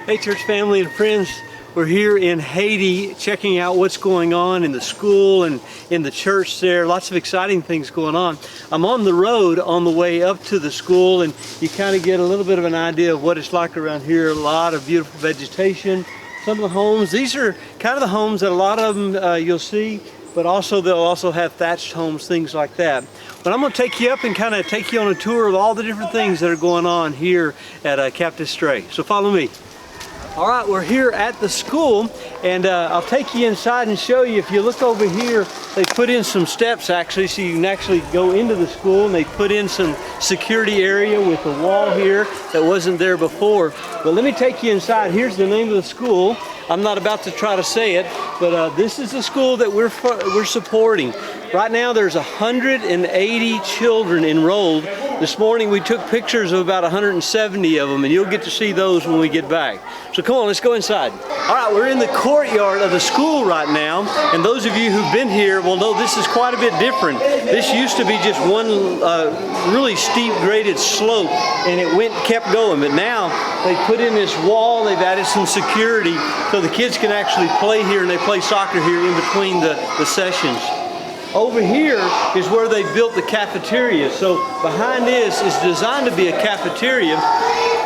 Hey church family and friends, we're here in Haiti checking out what's going on in the school and in the church there. Lots of exciting things going on. I'm on the road on the way up to the school, and you kind of get a little bit of an idea of what it's like around here. A lot of beautiful vegetation. Some of the homes, these are kind of the homes that a lot of them you'll see, but also they'll also have thatched homes, things like that. But I'm going to take you up and kind of take you on a tour of all the different things that are going on here at Cap Destrée. So follow me. All right, we're here at the school, and I'll take you inside and show you. If you look over here, they put in some steps actually, so you can actually go into the school, and they put in some security area with a wall here that wasn't there before. But let me take you inside. Here's the name of the school. I'm not about to try to say it, but this is the school that we're supporting. Right now there's 180 children enrolled. This morning we took pictures of about 170 of them, and you'll get to see those when we get back. So come on, let's go inside. All right, we're in the courtyard of the school right now, and those of you who've been here will know this is quite a bit different. This used to be just one really steep graded slope, and it kept going, but now they put in this wall. They've added some security so the kids can actually play here, and they play soccer here in between the sessions. Over here is where they built the cafeteria. So behind this is designed to be a cafeteria.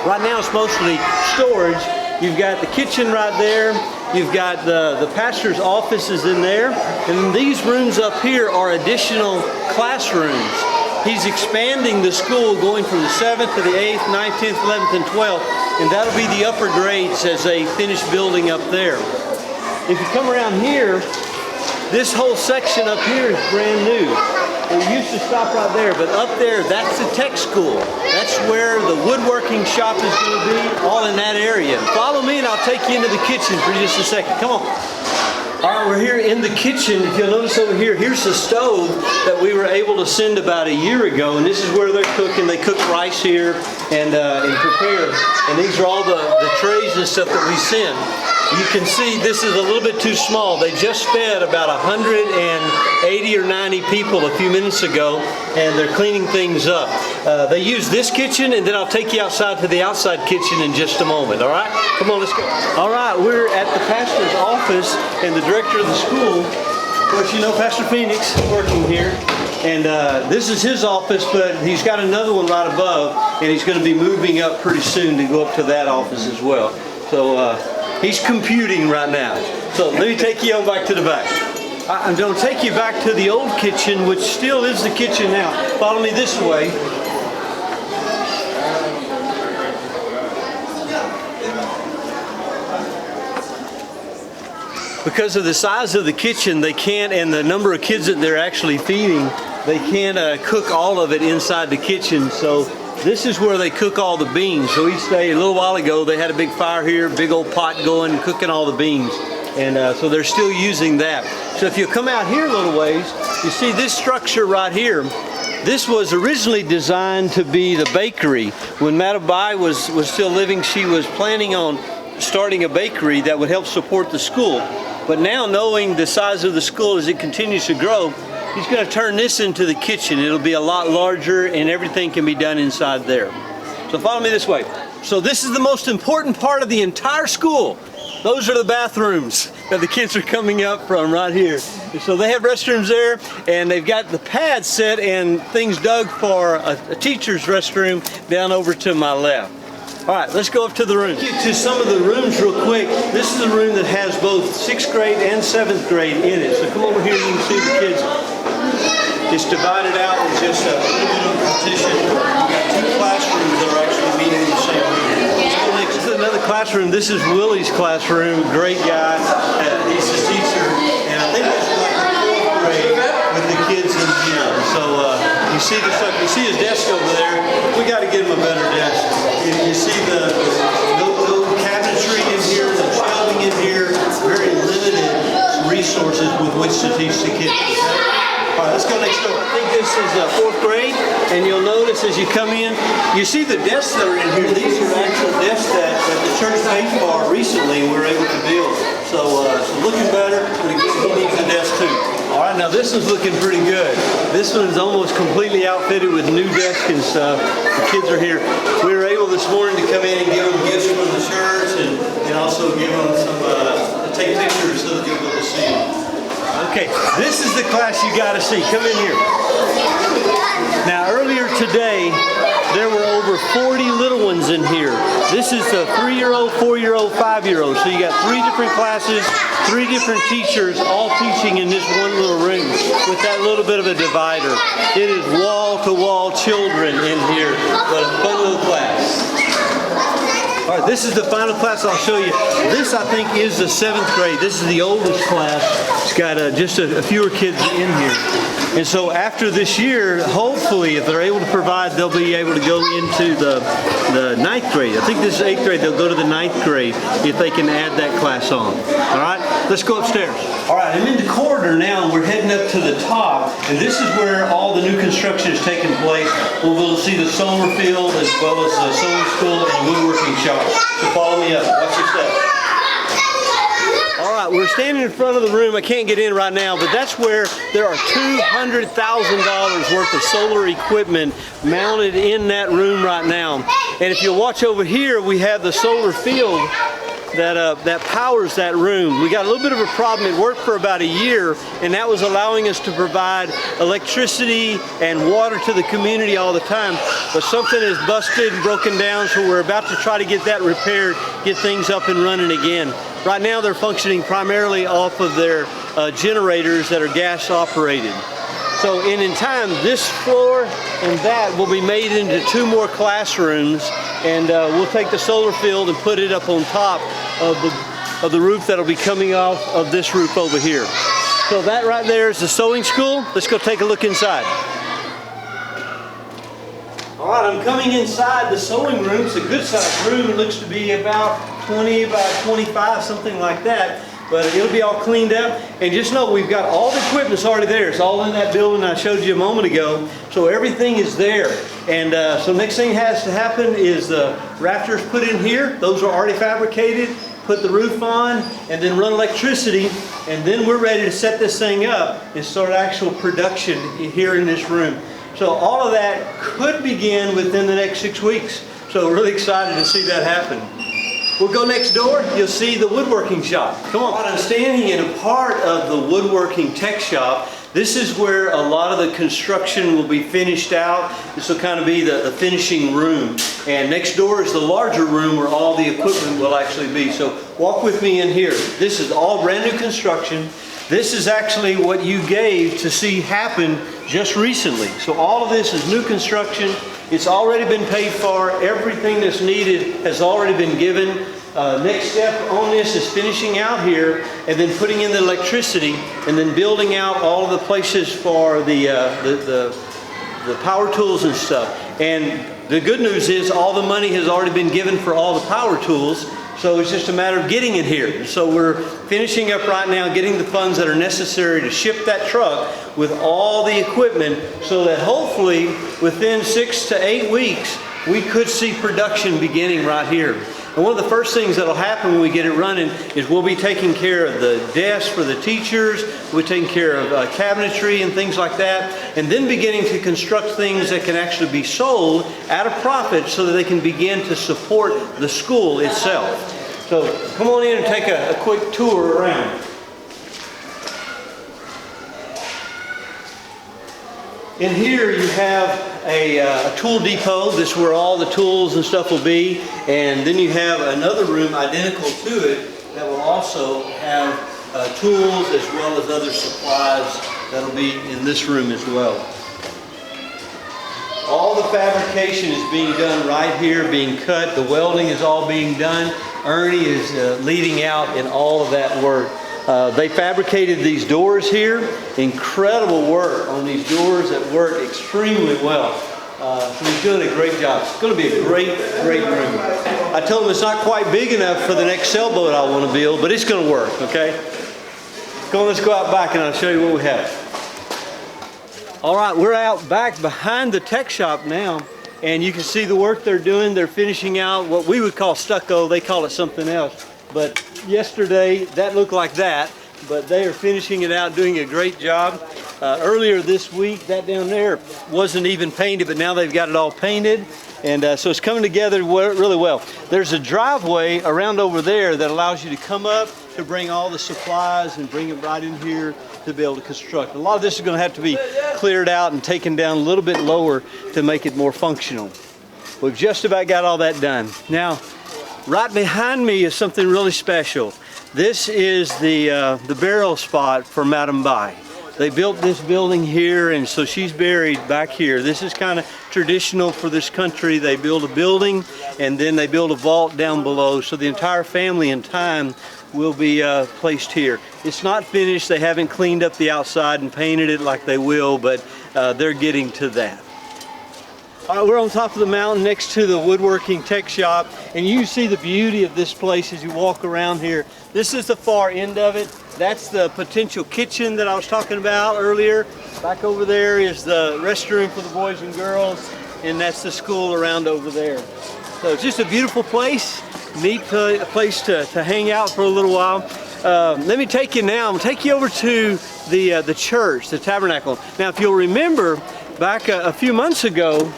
Right now it's mostly storage. You've got the kitchen right there. You've got the pastor's offices in there. And these rooms up here are additional classrooms. He's expanding the school, going from the 7th to the 8th, 9th, 10th, 11th, and 12th. And that'll be the upper grades as they finish building up there. If you come around here, this whole section up here is brand new. It used to stop right there, but up there, that's the tech school. That's where the woodworking shop is going to be, all in that area. Follow me and I'll take you into the kitchen for just a second. Come on. All right, we're here in the kitchen. If you'll notice over here, here's the stove that we were able to send about a year ago, and this is where they're cooking. They cook rice here and prepare, and these are all the trays and stuff that we send. You can see this is a little bit too small. They just fed about 180 or 90 people a few minutes ago, and they're cleaning things up. They use this kitchen, and then I'll take you outside to the outside kitchen in just a moment, all right? Come on, let's go. All right, we're at the pastor's office and the director of the school. Of course, you know Pastor Phoenix is working here. And this is his office, but he's got another one right above, and he's going to be moving up pretty soon to go up to that office as well. So he's computing right now. So let me take you on back to the back. I'm going to take you back to the old kitchen, which still is the kitchen now. Follow me this way. Because of the size of the kitchen, they can't, and the number of kids that they're actually feeding, they can't cook all of it inside the kitchen. So this is where they cook all the beans. So each day, a little while ago, they had a big fire here, big old pot going, cooking all the beans. And so they're still using that. So if you come out here a little ways, you see this structure right here. This was originally designed to be the bakery. When Matabai was still living, she was planning on starting a bakery that would help support the school. But now, knowing the size of the school as it continues to grow, he's going to turn this into the kitchen. It'll be a lot larger, and everything can be done inside there. So follow me this way. So this is the most important part of the entire school. Those are the bathrooms that the kids are coming up from right here. So they have restrooms there, and they've got the pads set and things dug for a teacher's restroom down over to my left. All right, let's go up to the room. Get to some of the rooms real quick. This is a room that has both 6th grade and 7th grade in it. So come over here, you can see the kids. It's divided out with just a little bit of a partition. We've got 2 classrooms that are actually meeting in the same room. This is another classroom. This is Willie's classroom. Great guy. He's a teacher, and I think this is like the 4th grade with the kids in here. So you see the stuff. You see his desk over there. We got to get him a better desk. You see the cabinetry in here, the shelving in here. Very limited resources with which to teach the kids. All right, let's go next door. I think this is 4th grade, and you'll notice as you come in, you see the desks that are in here. These are actual desks that the church paid for recently and we were able to build. So looking better, but again, he needs a desk too. All right, now this one's looking pretty good. This one's almost completely outfitted with new desk and stuff. The kids are here. We were able this morning to come in and give them gifts from the church and also give them some, take pictures so that they'll be able to see them. Okay, this is the class you got to see. Come in here. Now earlier today, there were over 40 little ones in here. This is the 3-year-old, 4-year-old, 5-year-old. So you got 3 different classes, 3 different teachers all teaching in this one little room with that little bit of a divider. It is wall-to-wall children in here. What a fun little class. All right, this is the final class I'll show you. This, I think, is the 7th grade. This is the oldest class. It's got just a fewer kids in here. And so after this year, hopefully, if they're able to provide, they'll be able to go into the 9th grade. I think this is 8th grade. They'll go to the 9th grade if they can add that class on. All right, let's go upstairs. All right, I'm in the corridor now, and we're heading up to the top. And this is where all the new construction is taking place. We'll see the solar field as well as the sewing school and woodworking shop. So follow me up. Watch your step. All right, we're standing in front of the room. I can't get in right now, but that's where there are $200,000 worth of solar equipment mounted in that room right now. And if you'll watch over here, we have the solar field that powers that room. We got a little bit of a problem. It worked for about a year, and that was allowing us to provide electricity and water to the community all the time. But something is busted and broken down, so we're about to try to get that repaired, get things up and running again. Right now they're functioning primarily off of their generators that are gas operated. So in time, this floor and that will be made into 2 more classrooms, and we'll take the solar field and put it up on top of the roof that'll be coming off of this roof over here. So that right there is the sewing school. Let's go take a look inside. All right, I'm coming inside the sewing room. It's a good sized room. It looks to be about 20 by 25, something like that. But it'll be all cleaned up. And just know we've got all the equipment's already there. It's all in that building I showed you a moment ago. So everything is there. And so next thing has to happen is the rafters put in here. Those are already fabricated. Put the roof on and then run electricity. And then we're ready to set this thing up and start actual production here in this room. So all of that could begin within the next 6 weeks. So really excited to see that happen. We'll go next door, you'll see the woodworking shop. Come on. I'm standing in a part of the woodworking tech shop. This is where a lot of the construction will be finished out. This will kind of be the finishing room. And next door is the larger room where all the equipment will actually be. So walk with me in here. This is all brand new construction. This is actually what you gave to see happen just recently. So all of this is new construction. It's already been paid for. Everything that's needed has already been given. Next step on this is finishing out here and then putting in the electricity and then building out all of the places for the power tools and stuff. And the good news is all the money has already been given for all the power tools. So it's just a matter of getting it here. So we're finishing up right now, getting the funds that are necessary to ship that truck with all the equipment so that hopefully within 6 to 8 weeks, we could see production beginning right here. And one of the first things that'll happen when we get it running is we'll be taking care of the desks for the teachers, we'll be taking care of cabinetry and things like that, and then beginning to construct things that can actually be sold at a profit so that they can begin to support the school itself. So come on in and take a quick tour around. In here you have a tool depot. This is where all the tools and stuff will be. And then you have another room identical to it that will also have tools as well as other supplies that'll be in this room as well. All the fabrication is being done right here, being cut. The welding is all being done. Ernie is leading out in all of that work. They fabricated these doors here. Incredible work on these doors that work extremely well. So he's doing a great job. It's going to be a great, great room. I told him it's not quite big enough for the next sailboat I want to build, but it's going to work, okay? Come on, let's go out back and I'll show you what we have. All right, we're out back behind the tech shop now, and you can see the work they're doing. They're finishing out what we would call stucco. They call it something else. But yesterday, that looked like that. but they are finishing it out, doing a great job. Earlier this week, that down there wasn't even painted, but now they've got it all painted. And so it's coming together really well. There's a driveway around over there that allows you to come up to bring all the supplies and bring it right in here to be able to construct. A lot of this is going to have to be cleared out and taken down a little bit lower to make it more functional. We've just about got all that done. Now, right behind me is something really special. This is the burial spot for Madam Bai. They built this building here, and so she's buried back here. This is kind of traditional for this country. They build a building and then they build a vault down below, so the entire family in time will be placed here. It's not finished. They haven't cleaned up the outside and painted it like they will, but they're getting to that. All right, we're on top of the mountain next to the woodworking tech shop, and you see the beauty of this place as you walk around here. This is the far end of it. That's the potential kitchen that I was talking about earlier. Back over there is the restroom for the boys and girls, and that's the school around over there. So it's just a beautiful place, neat place to hang out for a little while. Let me take you now, I'm gonna take you over to the church, the tabernacle. Now, if you'll remember, back a few months ago,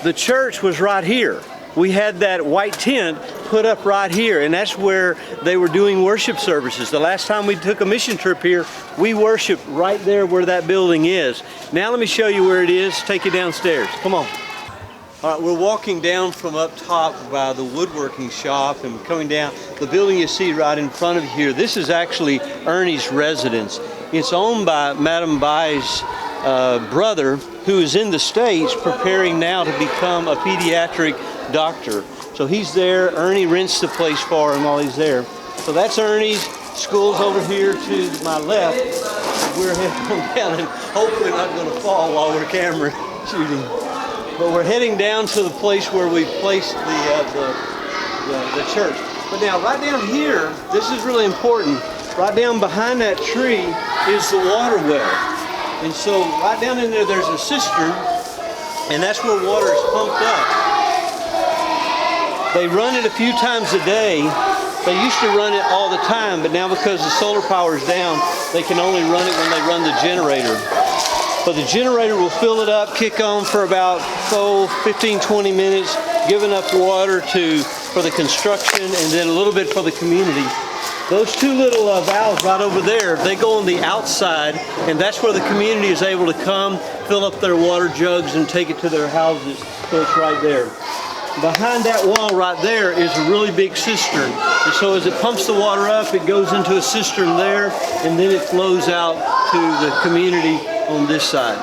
the church was right here. We had that white tent put up right here, and that's where they were doing worship services. The last time we took a mission trip here, we worshiped right there where that building is. Now let me show you where it is, take you downstairs. Come on. All right, we're walking down from up top by the woodworking shop and coming down. The building you see right in front of you here, this is actually Ernie's residence. It's owned by Madam Bai's brother, who is in the States preparing now to become a pediatric doctor. So he's there. Ernie rents the place for him while he's there. So that's Ernie's. School's over here to my left. We're heading down and hopefully not going to fall while we're camera shooting. But we're heading down to the place where we placed the church. But now right down here, this is really important. Right down behind that tree is the water well. And so right down in there, there's a cistern, and that's where water is pumped up. They run it a few times a day. They used to run it all the time, but now because the solar power is down, they can only run it when they run the generator. But the generator will fill it up, kick on for about 15-20 minutes, give enough water for the construction and then a little bit for the community. Those two little valves right over there, they go on the outside, and that's where the community is able to come, fill up their water jugs and take it to their houses. So it's right there. Behind that wall right there is a really big cistern. And so as it pumps the water up, it goes into a cistern there, and then it flows out to the community on this side.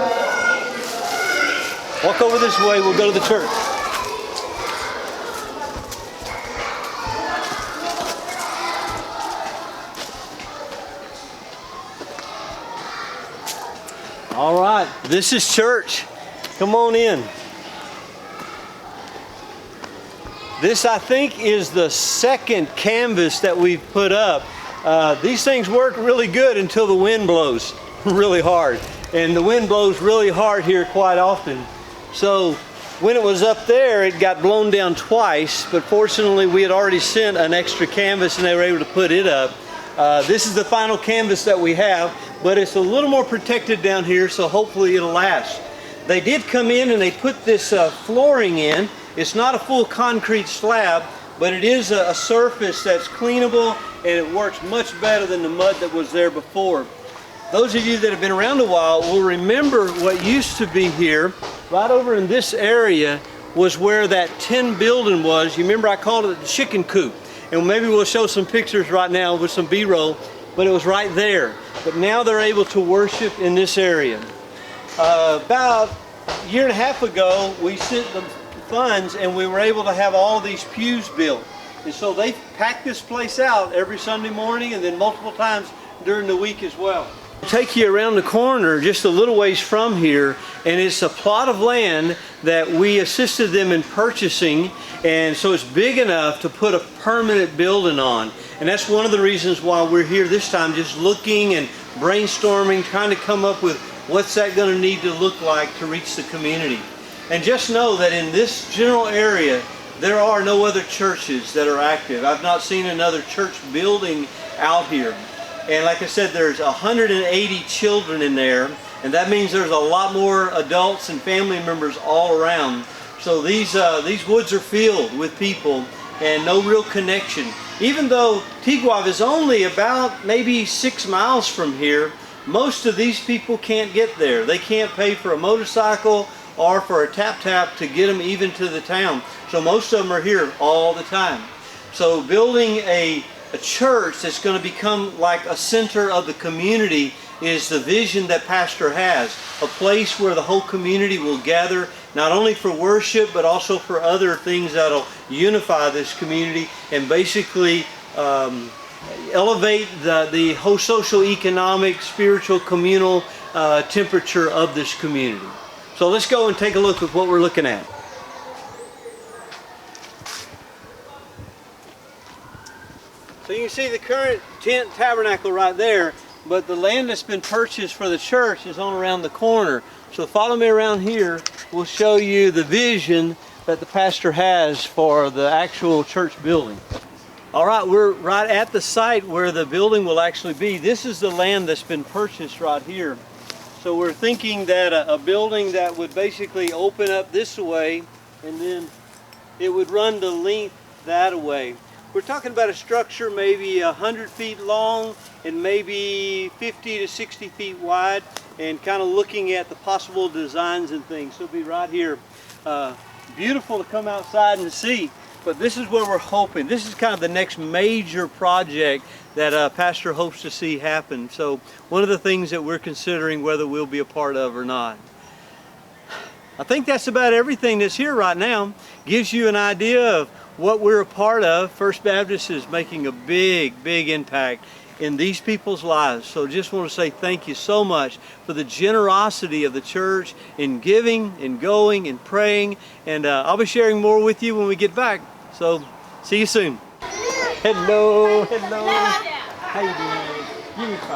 Walk over this way, we'll go to the church. All right, this is church. Come on in. This, I think, is the second canvas that we've put up. These things work really good until the wind blows really hard. And the wind blows really hard here quite often. So when it was up there, it got blown down twice, but fortunately we had already sent an extra canvas and they were able to put it up. This is the final canvas that we have, but it's a little more protected down here, so hopefully it'll last. They did come in and they put this flooring in. It's not a full concrete slab, but it is a surface that's cleanable, and it works much better than the mud that was there before. Those of you that have been around a while will remember what used to be here. Right over in this area was where that tin building was. You remember I called it the chicken coop. And maybe we'll show some pictures right now with some B-roll, but it was right there. But now they're able to worship in this area. About a year and a half ago, we sent the funds and we were able to have all these pews built. And so they pack this place out every Sunday morning and then multiple times during the week as well. I'll take you around the corner just a little ways from here, and it's a plot of land that we assisted them in purchasing, and so it's big enough to put a permanent building on. And that's one of the reasons why we're here this time, just looking and brainstorming, trying to come up with what's that going to need to look like to reach the community. And just know that in this general area, there are no other churches that are active. I've not seen another church building out here. And like I said, there's 180 children in there, and that means there's a lot more adults and family members all around. So these woods are filled with people and no real connection. Even though Tiguave is only about maybe 6 miles from here, most of these people can't get there. They can't pay for a motorcycle or for a tap-tap to get them even to the town. So most of them are here all the time. So building a church that's going to become like a center of the community is the vision that Pastor has. A place where the whole community will gather, not only for worship, but also for other things that'll unify this community and basically elevate the whole social, economic, spiritual, communal temperature of this community. So let's go and take a look at what we're looking at. So you can see the current tent tabernacle right there, but the land that's been purchased for the church is on around the corner. So follow me around here. We'll show you the vision that the pastor has for the actual church building. All right, we're right at the site where the building will actually be. This is the land that's been purchased right here. So we're thinking that a building that would basically open up this way and then it would run the length that way. We're talking about a structure maybe 100 feet long and maybe 50 to 60 feet wide, and kind of looking at the possible designs and things. So it'll be right here. Beautiful to come outside and see, but this is where we're hoping. This is kind of the next major project that Pastor hopes to see happen. So one of the things that we're considering whether we'll be a part of or not. I think that's about everything that's here right now. Gives you an idea of what we're a part of. First Baptist is making a big impact in these people's lives. So just want to say thank you so much for the generosity of the church in giving and going and praying. And I'll be sharing more with you when we get back. So see you soon. Hello. How you doing? Give me 5.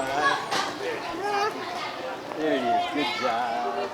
There it is. Good job.